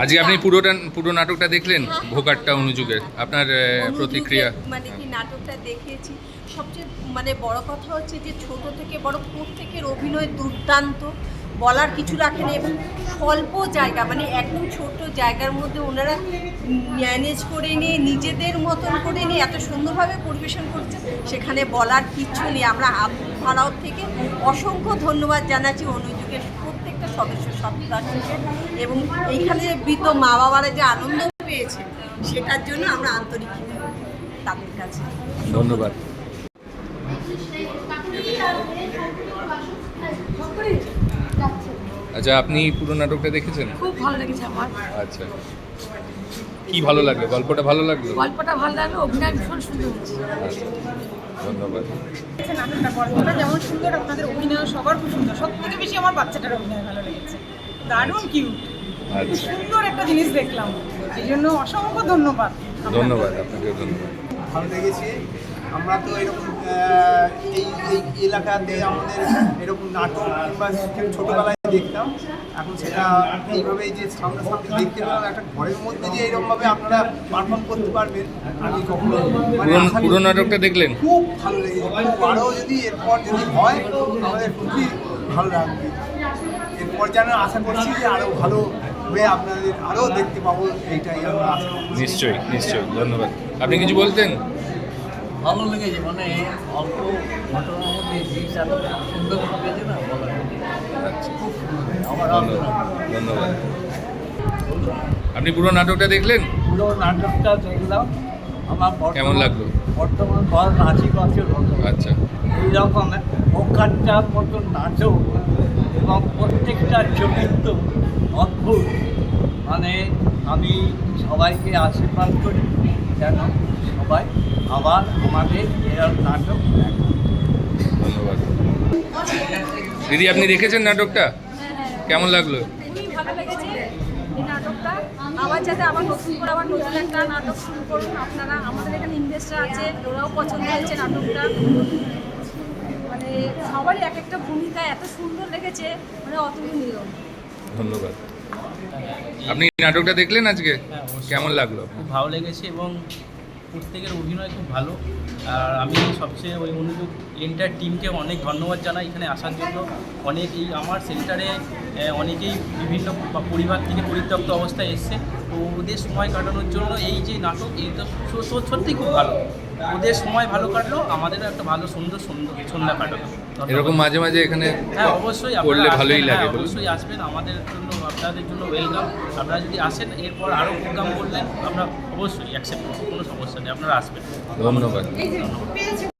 আজকে আপনি পুরো নাটকটা দেখলেন? ভোকাট্টা অনুযুগের আপনার প্রতিক্রিয়া? মানে কি নাটকটা দেখেছি, সবচেয়ে মানে বড় কথা হচ্ছে যে ছোট থেকে বড় প্রত্যেকের অভিনয় দুর্দান্ত, বলার কিছু রাখেনি এবং স্বল্প জায়গা মানে একদম ছোট জায়গার মধ্যে ওনারা ম্যানেজ করে নিয়ে নিজেদের মতন করে নিয়ে এত সুন্দরভাবে পরিবেশন করছে, সেখানে বলার কিচ্ছু নেই। আমরা ভাড়াও থেকে অসংখ্য ধন্যবাদ জানাচ্ছি অনুযুগের প্রত্যেকটা সদস্যকে এবং এইখানে বৃদ্ধ মা বাবারা যে আনন্দ পেয়েছে সেটার জন্য আমরা আন্তরিক তাদের কাছে ধন্যবাদ। আচ্ছা, আপনি পুরো নাটকটা দেখেছেন? খুব ভালো লেগেছে আমার। আচ্ছা, কি ভালো লাগলো? গল্পটা ভালো লাগলো? গল্পটা ভালো লাগলো, অভিনয় ভীষণ সুন্দর হচ্ছে। আচ্ছা, ধন্যবাদ। নাটকটা গল্পটা যেমন সুন্দর, আপনাদের অভিনয় সবার খুব সুন্দর। সব থেকে বেশি আমার বাচ্চাটার অভিনয় ভালো লেগেছে, দারুণ কিউট, খুব সুন্দর একটা জিনিস দেখলাম, এই জন্য অসংখ্য ধন্যবাদ। ধন্যবাদ, আপনাকেও ধন্যবাদ। ভালো লেগেছে। আমরা তো এরকম এই এলাকাতে আমাদের এরকম নাটক কিংবা ছোটোবেলায় দেখতাম, এখন সেটা এইভাবে যে সামনাসামনি দেখতে পেলাম, একটা ঘরের মধ্যে যে এরকমভাবে আপনারা পারফর্ম করতে পারবেন আমি কখনো পুরো নাটকটা দেখলেন? খুব ভালো লেগেছে। আরও যদি এরপর যদি হয় আমাদের খুবই ভালো লাগবে। এরপর যেন আশা করছি যে আরও ভালো হয়ে আপনাদের আরও দেখতে পাবো, এইটাই আমরা আশা করছি। নিশ্চয়ই নিশ্চয়ই, ধন্যবাদ। আপনি কিছু বলতেন? ভালো লেগেছে, মানে অল্প ঘটনার মধ্যে জিনিস এত সুন্দর লেগেছে না বলার। আচ্ছা, আমার ধন্যবাদ। আপনি পুরো নাটকটা দেখলেন? পুরো নাটকটা দেখলাম। আমার কেমন লাগলো? বর্তমান বয়স 80 বছর হলো। আচ্ছা, এইরকম ওখানটার মতো নাটক এবং প্রত্যেকটা চরিত্র অদ্ভুত। মানে আমি সবাইকে আশীর্বাদ করি যেন সবাই আবার আমাদের এরকম নাটক দেখে। ধন্যবাদ। দিদি, আপনি দেখেছেন নাটকটা? কেমন লাগলো? খুবই ভালো লেগেছে এই নাটকটা। আবার যাতে আবার নতুন করে আবার নতুন একটা নাটক শুরু করুন আপনারা। আমাদের এখানে ইনভেস্টার আছে, ওরাও পছন্দ হয়েছে নাটকটা। মানে সবারই এক একটা ভূমিকা এত সুন্দর লেগেছে, মানে অতুলনীয়। ধন্যবাদ। আপনি নাটকটা দেখলেন আজকে? কেমন লাগলো? খুব ভালো লেগেছে এবং প্রত্যেকের অভিনয় খুব ভালো। আর আমি সবচেয়ে ওই অনুযোগ এন্টার টিমকে অনেক ধন্যবাদ জানাই এখানে আসার জন্য। অনেকেই আমার সেন্টারে অনেকেই বিভিন্ন পরিবার থেকে পরিত্যক্ত অবস্থায় এসছে, তো ওদের সময় কাটানোর জন্য এই যে নাটক, এই তো সত্যিই খুব ভালো। ওদের সময় ভালো কাটলো, আমাদেরও একটা ভালো সুন্দর সন্ধ্যা কাটালো। এরকম মাঝে মাঝে এখানে হ্যাঁ, অবশ্যই করলে আপনারা ভালোই আসবেন, লাগে। হ্যাঁ, অবশ্যই আসবেন, আমাদের জন্য আপনাদের জন্য ওয়েলকাম। আপনারা যদি আসেন এরপর আরও প্রোগ্রাম করলেন আমরা অবশ্যই অ্যাকসেপ্ট করবো, কোনো সমস্যা নেই, আপনারা আসবেন। ধন্যবাদ।